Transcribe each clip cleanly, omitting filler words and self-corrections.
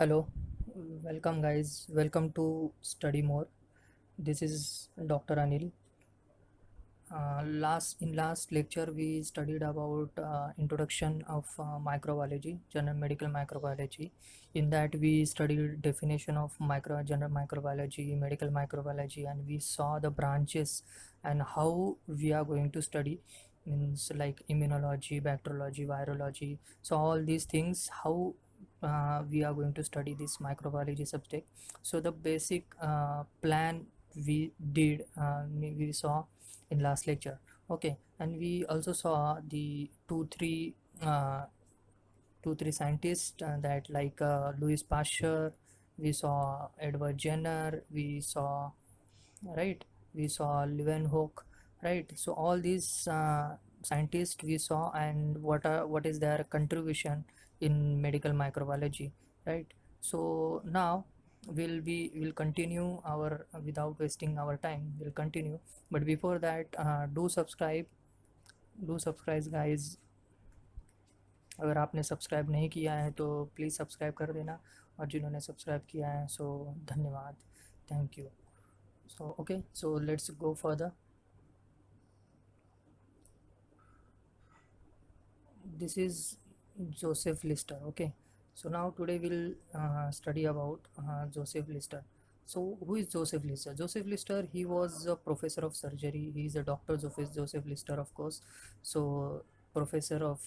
Hello, welcome guys. Welcome to Study More. This is Dr. Anil. Last lecture we studied about introduction of microbiology, general medical microbiology. In that we studied definition of general microbiology, medical microbiology, and we saw the branches and how we are going to study means like immunology, bacteriology, virology. So all these things how we are going to study this microbiology subject. So the basic plan we did we saw in last lecture. Okay, and we also saw the uh, two three scientists that like Louis Pasteur, we saw Edward Jenner, we saw, right, we saw Leeuwenhoek, right. So all these scientists we saw, and what is their contribution in medical microbiology, right. So now we'll continue our without wasting our time, we'll continue. But before that, do subscribe guys. अगर आपने subscribe नहीं किया है तो please subscribe कर देना, और जिन्होंने सब्सक्राइब किया है सो धन्यवाद, thank you. So okay, so let's go further. This is Joseph Lister. Okay, so now today we'll study about Joseph Lister. So who is Joseph Lister? Joseph Lister, he was a professor of surgery. He is a doctor Joseph Lister, of course. So professor of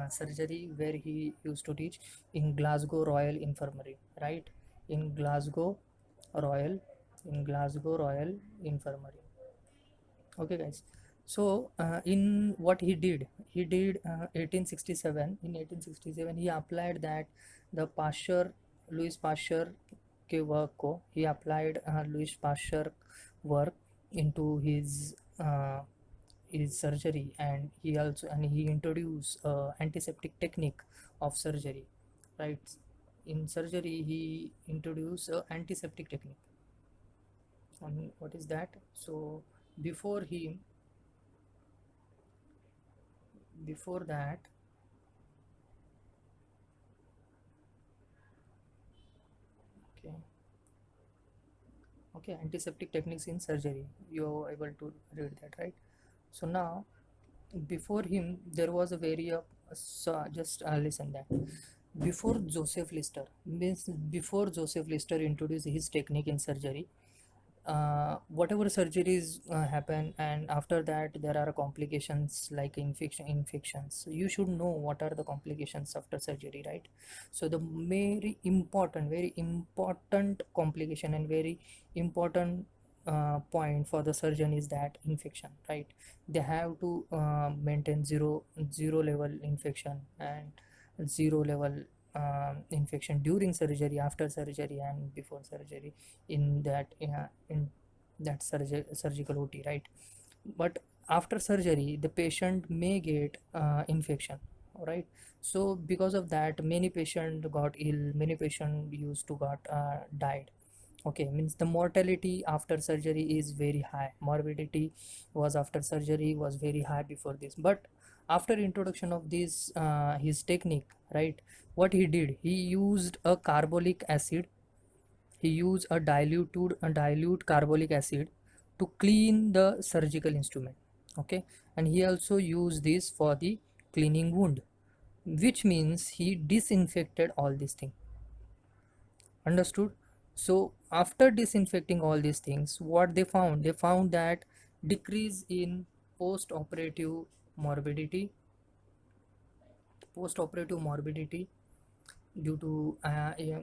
surgery, where he used to teach in Glasgow Royal Infirmary, right. in glasgow royal in Glasgow Royal Infirmary. Okay guys, so in what he did 1867. In 1867 he applied that the Pasteur, Louis Pasteur के work को he applied Louis Pasteur work into his surgery, and he introduced antiseptic technique of surgery, right. In surgery he introduced antiseptic technique. And what is that? So before him, before that, okay, okay, antiseptic techniques in surgery, you're able to read that, right. So now before him there was a very so just listen that before Joseph Lister, means before Joseph Lister introduced his technique in surgery, whatever surgeries happen, and after that there are complications like infections. So you should know what are the complications after surgery, right. So the very important complication and very important point for the surgeon is that infection, right. They have to maintain zero level infection and zero level infection during surgery, after surgery, and before surgery, in that surgical OT, right. But after surgery the patient may get infection, right. So because of that many patient got ill, many patient used to got died. Okay, means the mortality after surgery is very high, morbidity was after surgery was very high before this. But after introduction of this his technique, right, what he did, he used a carbolic acid, he used a dilute carbolic acid to clean the surgical instrument. Okay, and he also used this for the cleaning wound, which means he disinfected all these things. Understood? So after disinfecting all these things, what they found that decrease in post-operative morbidity, post-operative morbidity due to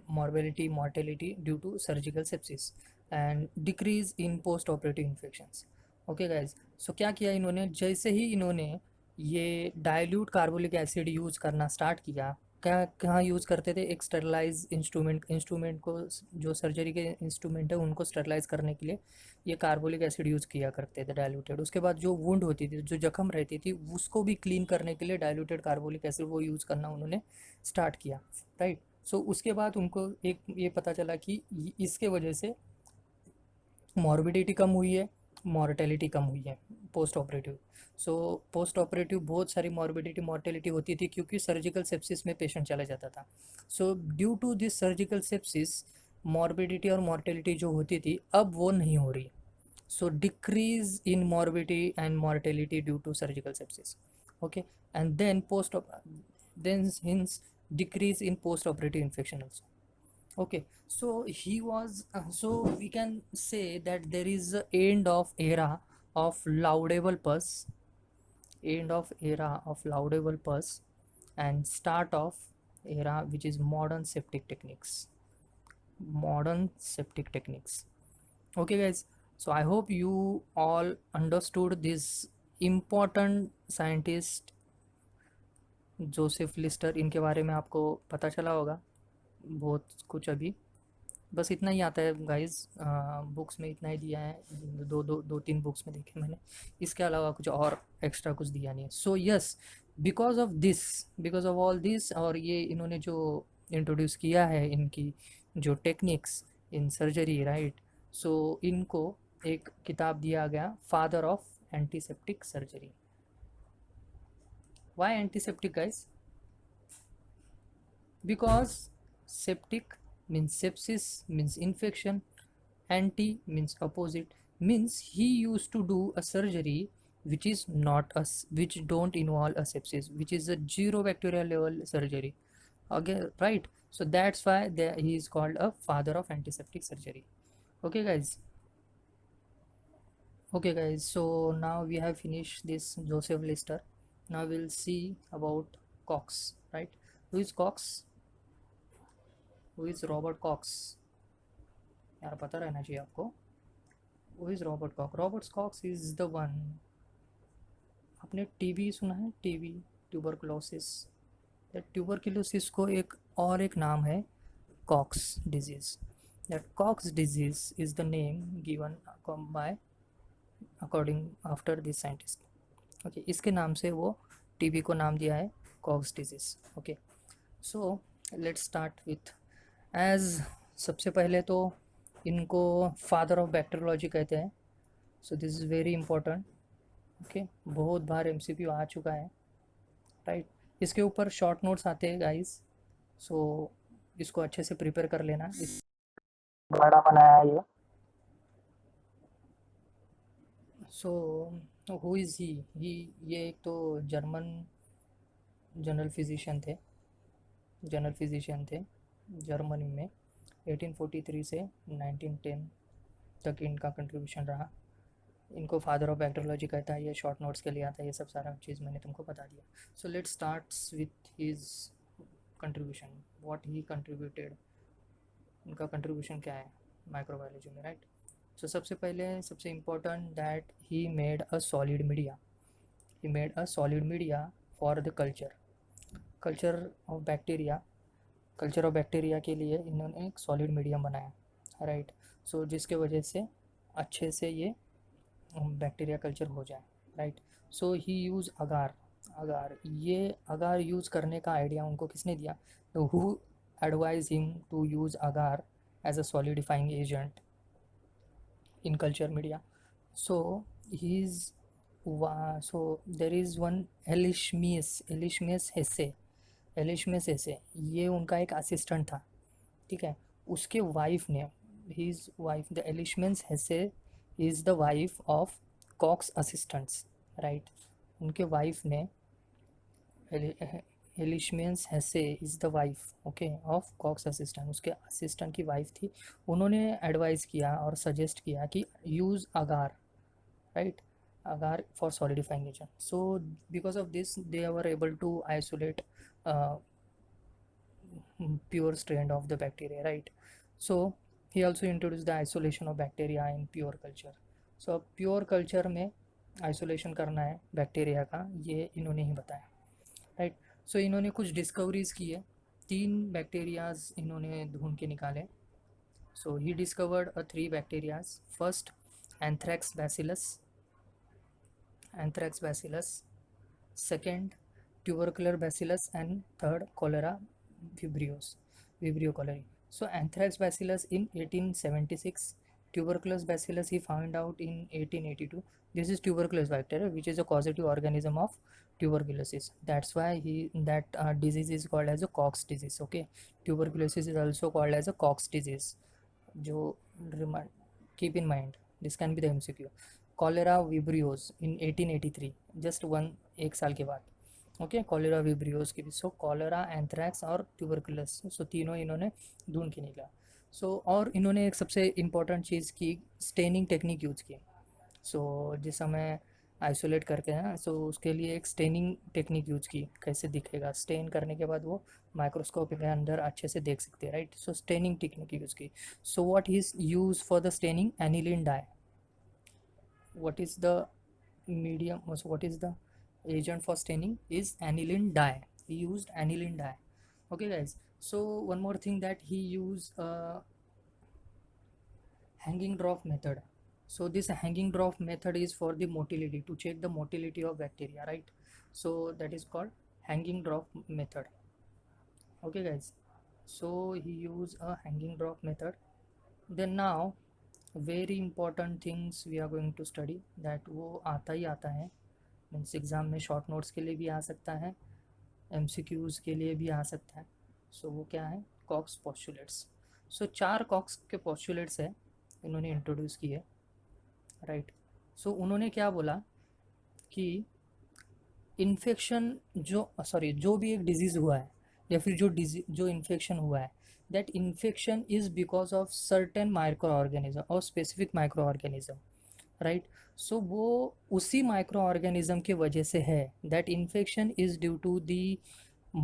morbidity, mortality due to surgical sepsis, and decrease in post operative infections. Okay guys, so क्या किया इन्होंने, जैसे ही इन्होंने ये dilute carbolic acid use करना start किया, क्या कहाँ यूज़ करते थे, एक स्टरलाइज इंस्ट्रूमेंट को, जो सर्जरी के इंस्ट्रूमेंट है उनको स्टरलाइज करने के लिए ये कार्बोलिक एसिड यूज़ किया करते थे डाइल्यूटेड. उसके बाद जो वुंड होती थी, जो जख्म रहती थी, उसको भी क्लीन करने के लिए डाइल्यूटेड कार्बोलिक एसिड वो यूज़ करना उन्होंने स्टार्ट किया, राइट. सो उसके बाद उनको एक ये पता चला कि इसके वजह से मॉर्बिडिटी कम हुई है, मॉर्टेलिटी कम हुई है post operative. So post operative बहुत सारी मॉर्बिडिटी मॉर्टेलिटी होती थी क्योंकि सर्जिकल सेप्सिस में पेशेंट चला जाता था। So due to this surgical sepsis morbidity और मॉर्टेलिटी जो होती थी अब वो नहीं हो रही। So decrease in morbidity and mortality due to surgical sepsis. Okay, and then then hence decrease in post-operative infection also. Okay, so he was so we can say that there is a end of era of laudable pus, and start of era which is modern septic techniques. Okay guys, so I hope you all understood this important scientist Joseph Lister, इनके बारे में आपको पता चला होगा बहुत कुछ। अभी बस इतना ही आता है गाइस, बुक्स में इतना ही दिया है, दो तीन बुक्स में देखे मैंने, इसके अलावा कुछ और एक्स्ट्रा कुछ दिया नहीं है। So yes, because of all this, और ये इन्होंने जो इंट्रोड्यूस किया है इनकी जो techniques in surgery, right, so इनको एक किताब दिया गया, father of antiseptic surgery. Why antiseptic guys? Because septic means sepsis means infection, anti means opposite, means he used to do a surgery which is not which don't involve a sepsis, which is a zero bacterial level surgery. Okay, right, so that's why he is called a father of antiseptic surgery. Okay guys, so now we have finished this Joseph Lister. Now we'll see about Cox, right? Who is Cox? Who is Robert Cox? यार पता रहना चाहिए आपको। Who is Robert Cox? Robert Cox is the one, आपने TB सुना है? TB, tuberculosis. Tuberculosis को एक नाम है Koch's disease. That Koch's disease is the name given by according after this scientist. Okay, इसके नाम से वो टीबी को नाम दिया है Koch's disease. Okay, so let's start with as, सबसे पहले तो इनको फादर ऑफ बैक्टीरियोलॉजी कहते हैं। So this is very important. Okay, बहुत बार एमसीक्यू आ चुका है, राइट। इसके ऊपर शॉर्ट नोट्स आते हैं गाइस, सो इसको अच्छे से प्रिपेयर कर लेना। इस बड़ा बनाया ये। सो हु इज़ ही? ये एक तो जर्मन जनरल फिजिशियन थे जर्मनी में। 1843 से 1910 तक इनका कंट्रीब्यूशन रहा। इनको फादर ऑफ बैक्टीरियोलॉजी कहता है, ये शॉर्ट नोट्स के लिए आता है, ये सब सारा चीज़ मैंने तुमको बता दिया। So let's starts with his contribution, what he contributed. उनका कंट्रीब्यूशन क्या है माइक्रोबायोलॉजी में, राइट। सो सबसे पहले सबसे important that he made a solid media for the culture of bacteria के लिए इन्होंने एक सॉलिड मीडियम बनाया, राइट। सो जिसके वजह से अच्छे से ये बैक्टीरिया कल्चर हो जाए, राइट। सो ही यूज़ अगार। ये अगार यूज़ करने का आइडिया उनको किसने दिया? तो who advise him to use agar as a solidifying agent in culture media? So there is one Eilshemius Hesse, ये उनका एक असिस्टेंट था, ठीक है। उसके वाइफ ने, his wife, the Eilshemius Hesse is the wife of Koch's assistants, right. उनके wife ने, Eilshemius Hesse is the wife, okay, of Koch's assistant, उसके असिस्टेंट की वाइफ थी। उन्होंने एडवाइस किया और सजेस्ट किया कि use agar, right, agar for solidifying agent. So because of this they were able to isolate pure strain of the bacteria, right. So he also introduced the isolation of bacteria in pure culture. So pure culture में isolation करना है bacteria का, ये इन्होंने ही बताया, right. सो इन्होंने कुछ discoveries की है, 3 बैक्टीरियाज इन्होंने ढूंढ के निकाले। So he discovered 3 bacterias. First anthrax bacillus, second tubercular bacillus, and third cholera vibrio cholerae. So anthrax bacillus in 1876, tuberculous bacillus he found out in 1882. This is tuberculous bacteria which is a causative organism of tuberculosis. That's why that disease is called as a Koch's disease. Okay, tuberculosis is also called as a Koch's disease. जो remind, keep in mind, this can be the MCQ. Cholera vibrios in 1883, just एक साल के बाद. Okay, cholera विब्रियोस की भी. सो cholera, anthrax और tuberculous, सो तीनों इन्होंने ढूंढ के निकला. सो और इन्होंने एक सबसे इम्पॉर्टेंट चीज़ की, स्टेनिंग टेक्निक यूज़ की. सो जिस समय आइसोलेट करके हैं, सो उसके लिए एक स्टेनिंग टेक्निक यूज की. कैसे दिखेगा, स्टेन करने के बाद वो माइक्रोस्कोप के अंदर अच्छे से देख सकते हैं, right. So staining technique use की. So what is use for the staining? Aniline dye. what is the medium, so what is the agent for staining is aniline dye. He used aniline dye. Okay guys, so one more thing that he used hanging drop method. So this hanging drop method is for the motility, to check the motility of bacteria, right. So that is called hanging drop method. Okay guys, so he used a hanging drop method. Then now very important things we are going to study, that वो आता ही आता है, means exam में short notes के लिए भी आ सकता है, MCQs के लिए भी आ सकता है. सो वो क्या है? Koch's postulates. सो 4 कॉक्स के पॉस्टुलेट्स है इन्होंने इंट्रोड्यूस किए, राइट. सो उन्होंने क्या बोला कि इन्फेक्शन जो भी एक डिजीज़ हुआ है या फिर जो इन्फेक्शन हुआ है, that infection is because of certain microorganism or specific microorganism, right. So वो उसी microorganism के वजह से है, that infection is due to the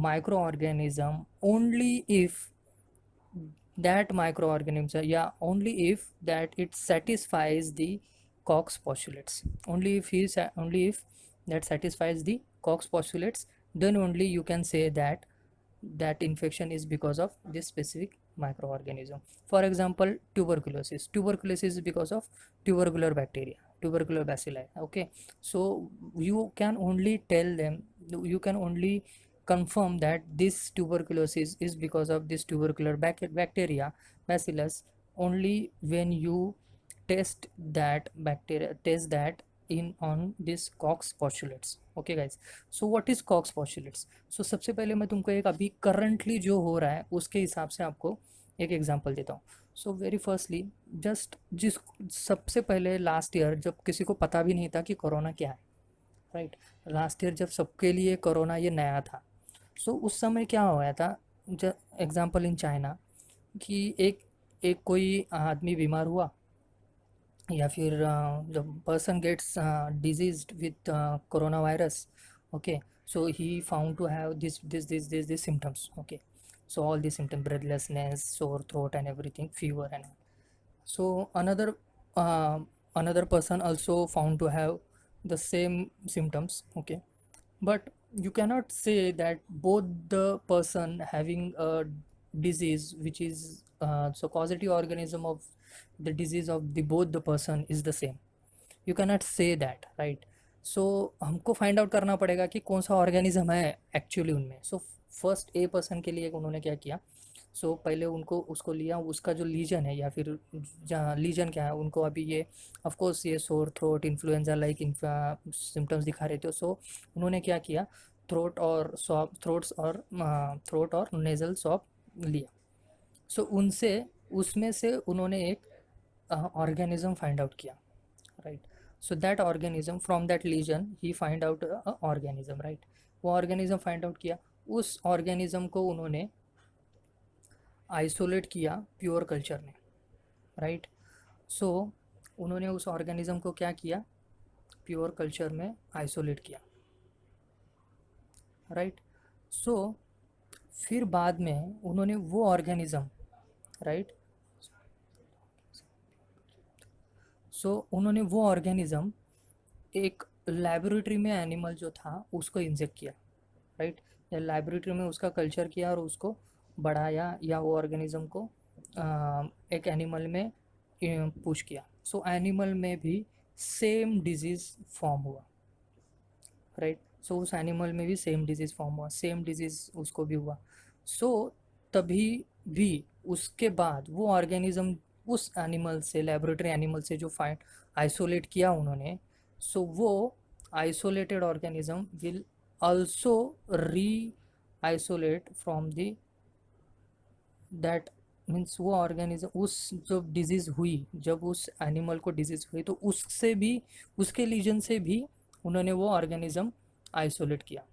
microorganism only if that microorganism, yeah, only if that it satisfies the Koch's postulates. Only if that satisfies the Koch's postulates, then only you can say that infection is because of this specific microorganism. For example, tuberculosis is because of tubercular bacteria, tubercular bacilli. Okay, so you can only confirm that this tuberculosis is because of this tubercular bacteria, bacillus, only when you test that in on this Koch's postulates. Okay guys, so what is Koch's postulates? So सबसे पहले मैं तुमको एक अभी currently जो हो रहा है उसके हिसाब से आपको एक एग्जांपल देता हूँ. सो वेरी फर्स्टली, सबसे पहले लास्ट ईयर जब किसी को पता भी नहीं था कि कोरोना क्या है, राइट. लास्ट ईयर जब सबके लिए कोरोना ये नया था, सो उस समय क्या हुआ था, एग्जांपल इन चाइना, कि एक कोई आदमी बीमार हुआ, या फिर the person gets diseased with coronavirus. Okay, so he found to have this symptoms. Okay, so all these symptoms, breathlessness, sore throat and everything, fever and all. So another person also found to have the same symptoms. Okay, but you cannot say that both the person having a disease which is so causative organism of the disease of the both the person is the same. You cannot say that, right. So हमको find out करना पड़ेगा कि कौन सा organism है actually उनमें. So first a person के लिए उन्होंने क्या किया, सो पहले उसको लिया, उसका जो लीजन है या फिर जहाँ लीजन क्या है, उनको अभी ये ऑफकोर्स ये sore throat, influenza like symptoms दिखा रहे थे. सो उन्होंने क्या किया, थ्रोट और नेजल स्वॉब लिया. सो उसमें से उन्होंने एक ऑर्गेनिज्म फाइंड आउट किया, right. So that organism, from that lesion ही फाइंड आउट ऑर्गेनिज्म, राइट. वो ऑर्गेनिज्म फाइंड आउट किया, उस ऑर्गेनिज्म को उन्होंने आइसोलेट किया प्योर कल्चर में, राइट. सो उन्होंने उस ऑर्गेनिज्म को क्या किया, प्योर कल्चर में आइसोलेट किया, राइट. सो फिर बाद में उन्होंने वो ऑर्गेनिज्म, राइट, सो उन्होंने वो ऑर्गेनिज्म एक लेबोरेटरी में एनिमल जो था उसको इंजेक्ट किया, राइट. या लेबोरेटरी में उसका कल्चर किया और उसको बढ़ाया, या वो ऑर्गेनिज्म को एक एनिमल में पुश किया. सो एनिमल में भी सेम डिजीज़ फॉर्म हुआ, राइट. सो उस एनिमल में भी सेम डिजीज़ फॉर्म हुआ, सेम डिजीज़ उसको भी हुआ. सो तभी भी उसके बाद वो ऑर्गेनिज्म उस एनिमल से, लेबोरेटरी एनिमल से जो फाइंड आइसोलेट किया उन्होंने, सो वो isolated organism will also re-isolate from the that means वो ऑर्गेनिज्म उस जो डिजीज़ हुई, जब उस एनिमल को डिजीज़ हुई तो उससे भी, उसके लीजन से भी उन्होंने वो ऑर्गेनिज्म आइसोलेट किया।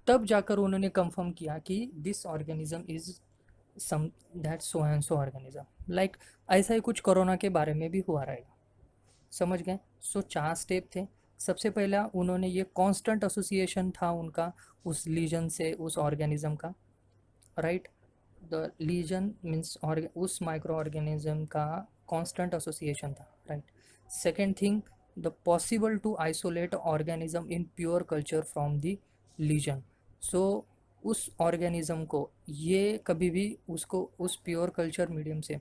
तब जाकर उन्होंने कंफर्म किया कि this organism is some that so and so organism. Like ऐसा ही कुछ कोरोना के बारे में भी हुआ रहेगा, समझ गए। सो 4 स्टेप थे। सबसे पहला उन्होंने ये कांस्टेंट एसोसिएशन था उनका उस लीजन से, उस ऑर्गेनिज्म का, राइट। द लीजन मीन्स उस माइक्रो ऑर्गेनिज्म का कांस्टेंट एसोसिएशन था, right. Second thing, the possible to isolate organism in pure culture from the lesion. So उस ऑर्गेनिज्म को ये कभी भी उसको उस प्योर कल्चर मीडियम से,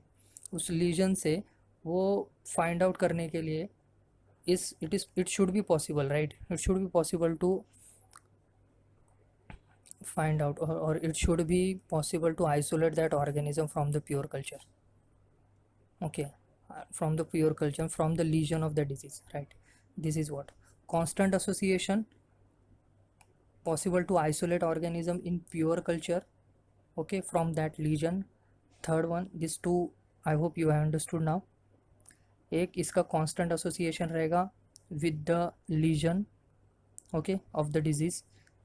उस लीजन से वो फाइंड आउट करने के लिए is it should be possible, right? It should be possible to find out, or it should be possible to isolate that organism from the pure culture, okay. From the pure culture, from the lesion of the disease, right. This is what constant association, possible to isolate organism in pure culture, okay, from that lesion. Third one, these two I hope you have understood now। एक इसका constant association रहेगा with the lesion, okay, of the disease।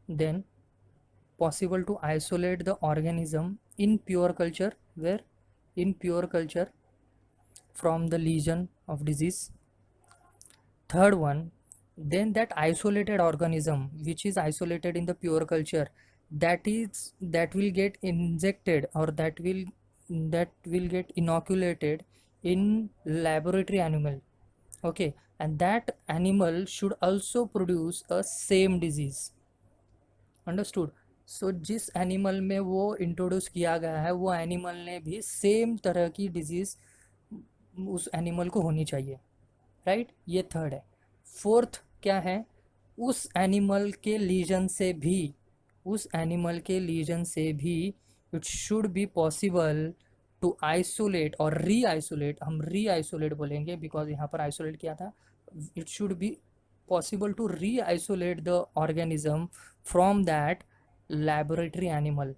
then possible to isolate the organism in pure culture, where in pure culture from the lesion of disease। Third one, then that isolated organism which is isolated in the pure culture, that will get injected, or that will get inoculated in laboratory animal, okay, and that animal should also produce a same disease, understood. So जिस animal में वो introduce किया गया है वो animal ने भी same तरह की डिजीज़ उस एनिमल को होनी चाहिए, राइट। ये थर्ड है। फोर्थ क्या है, उस एनिमल के लीजन से भी, उस एनिमल के लीजन से भी it should be possible to isolate और री आइसोलेट, हम री आइसोलेट बोलेंगे बिकॉज यहाँ पर आइसोलेट किया था। It should B possible to re-isolate the organism from that laboratory animal,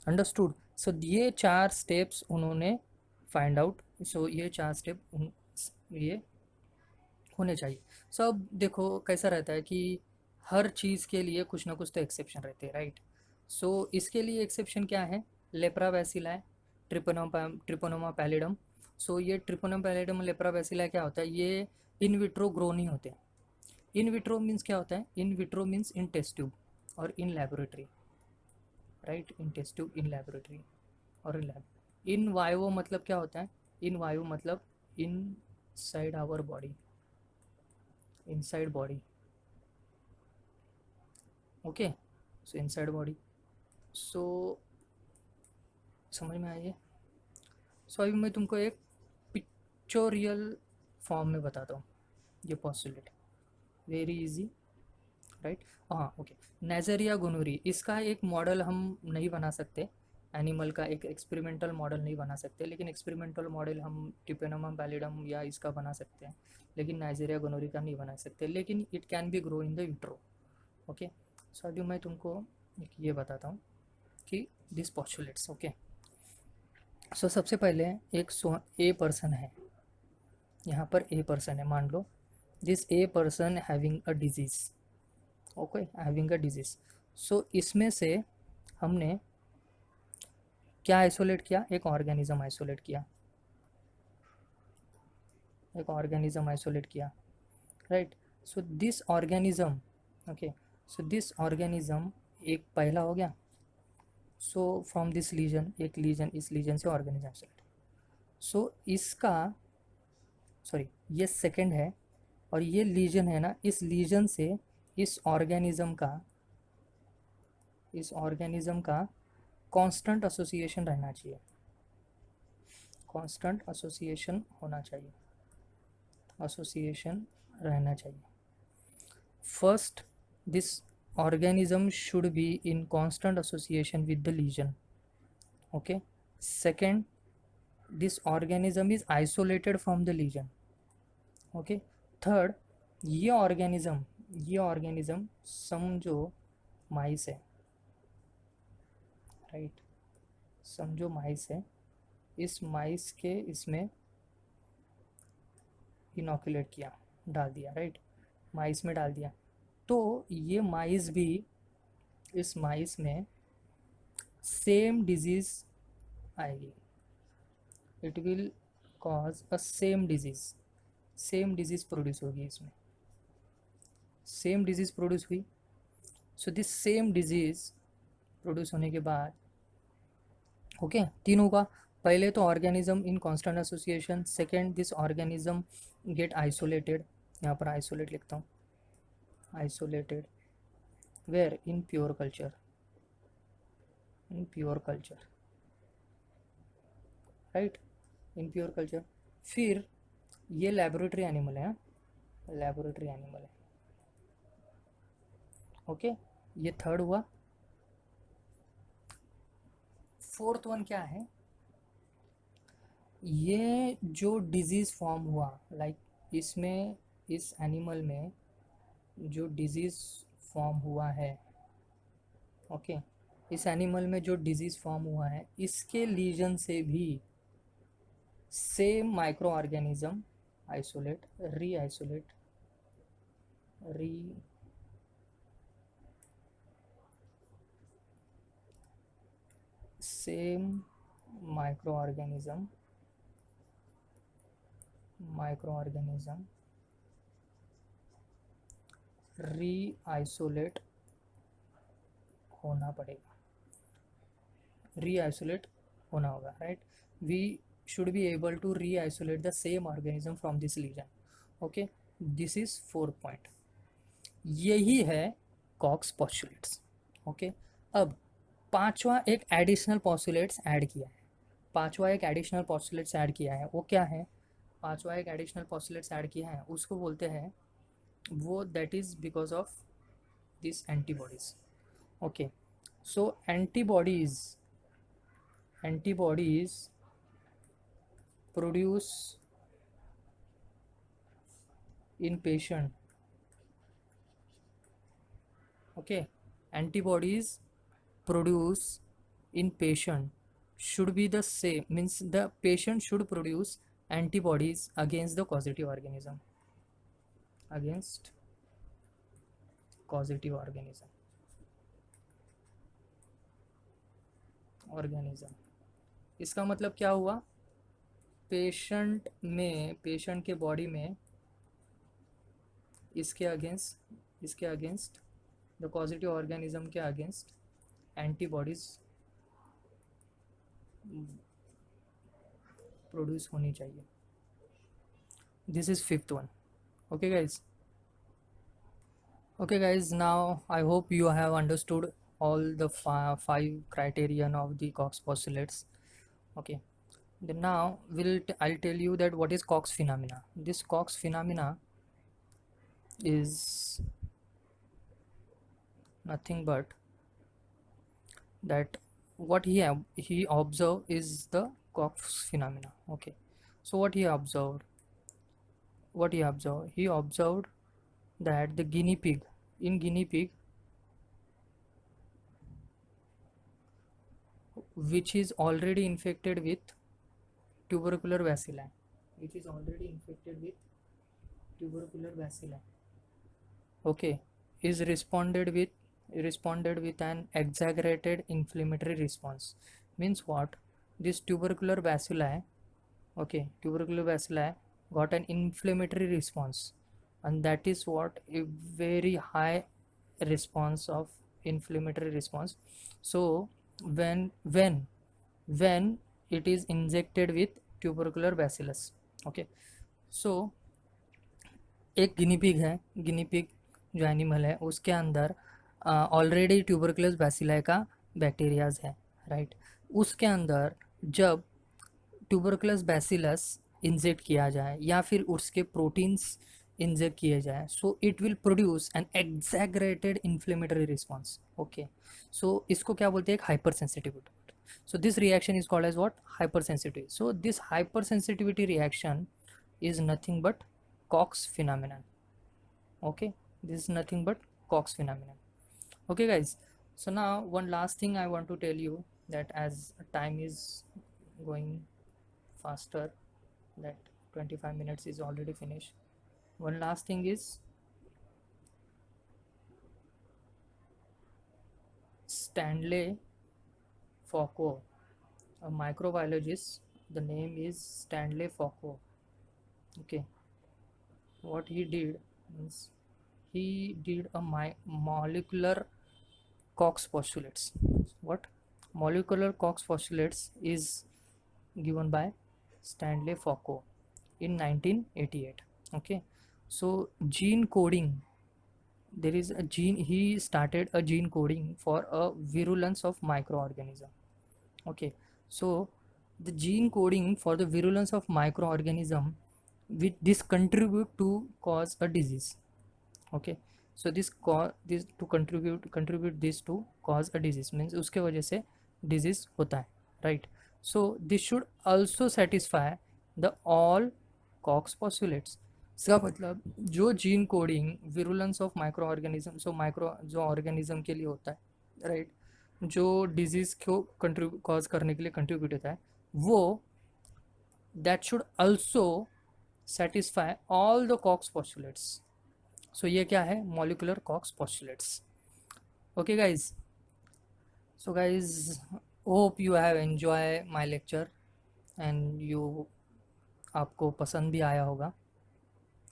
understood। so ये 4 steps उन्होंने find out, so ये 4 step ये होने चाहिए। अब देखो कैसा रहता है कि हर चीज़ के लिए कुछ ना कुछ तो एक्सेप्शन रहते हैं, राइट। इसके लिए एक्सेप्शन क्या है, लेप्रा बैसिलाई, ट्रिपोनोमा पैलिडम। ये ट्रिपोनोमा पैलिडम, लेप्रा बैसिलाई क्या होता है, ये इन विट्रो ग्रो नहीं होते। इन विट्रो मीन्स क्या होता है, in vitro means in test tube और in laboratory, right. In test tube, in laboratory और इन लैब। इन वायो मतलब क्या होता है, इन वायो मतलब inside our body, inside body, okay. Inside body. So समझ में आइए। अभी मैं तुमको एक पिक्चोरियल फॉर्म में बताता हूँ ये पॉस्टुलेट, वेरी इजी, राइट। हाँ, ओके। नेजरिया गोनोरी, इसका एक मॉडल हम नहीं बना सकते, एनिमल का एक एक्सपेरिमेंटल मॉडल नहीं बना सकते, लेकिन एक्सपेरिमेंटल मॉडल हम टिपेनोमा पैलिडम या इसका बना सकते हैं, लेकिन नाइजेरिया गोनोरी का नहीं बना सकते, लेकिन it can be grow in the vitro, okay. अभी मैं तुमको एक ये बताता हूँ कि दिस पॉस्टुलेट्स, ओके। सबसे पहले एक ए पर्सन है, यहाँ पर ए पर्सन है, मान लो this a person having a disease, okay, having a disease. इसमें से हमने क्या आइसोलेट किया, एक ऑर्गेनिज्म आइसोलेट किया, एक ऑर्गेनिज्म आइसोलेट किया, right. This organism, okay, this organism एक पहला हो गया। फ्रॉम दिस लीजन, एक लीजन, इस लीजन से ऑर्गेनिज्म आइसोलेट। इसका सॉरी ये सेकंड है, और ये लीजन है ना, इस लीजन से इस ऑर्गेनिज्म का कांस्टेंट एसोसिएशन रहना चाहिए, कांस्टेंट एसोसिएशन होना चाहिए, एसोसिएशन रहना चाहिए। First, this organism should be in constant association with the lesion, okay। second, this organism is isolated from the lesion. Okay. Third, ये ऑर्गेनिज्म समझो माइस है, राइट. समझो माइस है, इस माइस के इसमें इनोकुलेट किया, डाल दिया, राइट. माइस में डाल दिया. तो ये माइस भी, इस माइस में सेम डिजीज आएगी. It will cause a same disease produce होगी इसमें. सेम डिजीज प्रोड्यूस हुई. So this same disease produce होने के बाद, ओके, तीन होगा. पहले तो organism in constant association. Second, this organism get isolated. यहाँ पर आइसोलेट लिखता हूँ. Isolated where? In pure culture. In pure culture, right. In pure culture. फिर ये लेबोरेटरी एनिमल है, लेबोरेटरी एनिमल है. ओके, ये थर्ड हुआ. फोर्थ वन क्या है? ये जो डिजीज़ फॉर्म हुआ, लाइक इसमें, इस एनिमल में जो डिजीज़ फॉर्म हुआ है, ओके, इस एनिमल में जो डिजीज़ फॉर्म हुआ है, इसके लीजन से भी same microorganism isolate, reisolate, re same microorganism reisolate होना पड़ेगा, री आइसोलेट होना होगा, right. We should be able to re-isolate the same organism from this lesion. Okay, this is 4 point. यही है Koch's postulates. Okay. अब पांचवा एक additional postulates add किया है. पांचवा एक एडिशनल पॉस्टुलेट्स ऐड किया है, वो क्या है? पांचवा एक एडिशनल पॉस्टुलेट्स ऐड किया है, उसको बोलते हैं वो, that is because of this antibodies. Okay. So antibodies produce in patient. Okay, antibodies produce in patient should be the same, means the patient should produce antibodies against the causative organism, against causative organism. इसका मतलब क्या हुआ? Patient के body में इसके against the positive organism के against antibodies produce होनी चाहिए. This is fifth one. Okay guys, now I hope you have understood all the five criterion of the Cox postulates. Okay. Then now I'll tell you that what is Cox phenomena. This Cox phenomena is nothing but that what he observed is the Cox phenomena. Okay. So what he observed? He observed that the guinea pig, which is already infected with tubercular bacilli, okay, is responded with an exaggerated inflammatory response. Means what? This tubercular bacilli got an inflammatory response, and that is what a very high response of inflammatory response. So when it is injected with tubercular bacillus. Okay. So एक guinea pig जो animal है, उसके अंदर already tuberculous bacilli का bacterias है, right. उसके अंदर जब ट्यूबरकुलस बैसिलस इंजेक्ट किया जाए या फिर उसके प्रोटीन्स इंजेक्ट किए जाए, so it will produce an exaggerated inflammatory response. Okay. So इसको क्या बोलते हैं? एक hypersensitivity. So this reaction is called as what? Hypersensitivity. So this hypersensitivity reaction is nothing but Cox phenomenon. Okay, this is nothing but Cox phenomenon. Okay guys, so now one last thing I want to tell you, that as time is going faster, that 25 minutes is already finished. One last thing is Stanley Foucault, a microbiologist. The name is Stanley Foucault. Okay, what he did is he did a molecular Cox postulates. What? Molecular Cox postulates is given by Stanley Foucault in 1988. Okay, so gene coding, there is a gene, he started a gene coding for a virulence of microorganism. Okay, so the gene coding for the virulence of microorganism, which this contribute to cause a disease. Okay, so this to contribute this to cause a disease means उसके वजह से disease होता है, right? So this should also satisfy the all Cox postulates. इसका मतलब जो gene coding virulence of micro organism, so micro जो organism के लिए होता है, राइट, जो डिजीज को कॉज करने के लिए कंट्रीब्यूट होता है, वो that should also satisfy all the Koch's postulates. सो ये क्या है? Molecular Koch's postulates. Okay guys, so guys hope you have enjoy my lecture and you, आपको पसंद भी आया होगा,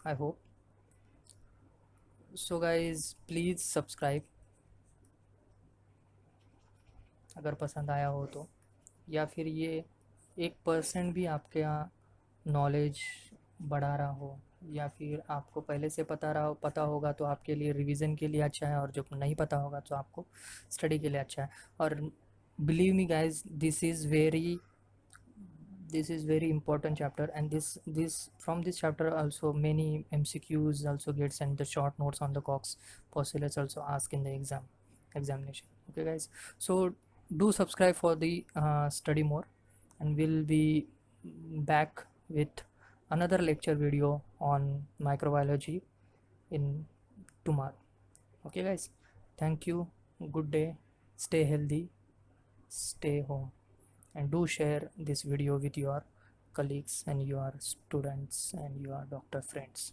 I hope. So guys please subscribe अगर पसंद आया हो तो, या फिर ये 1% भी आपके यहाँ नॉलेज बढ़ा रहा हो, या फिर आपको पहले से पता होगा तो आपके लिए रिवीजन के लिए अच्छा है, और जो नहीं पता होगा तो आपको स्टडी के लिए अच्छा है. और believe me guys, this is very important chapter, and this from this chapter also many MCQs also gets, and the short notes on the Cox postulates also asked in the examination. Okay guys, so do subscribe for the study more, and we'll be back with another lecture video on microbiology in tomorrow. Okay guys, thank you, good day, stay healthy, stay home, and do share this video with your colleagues and your students and your doctor friends.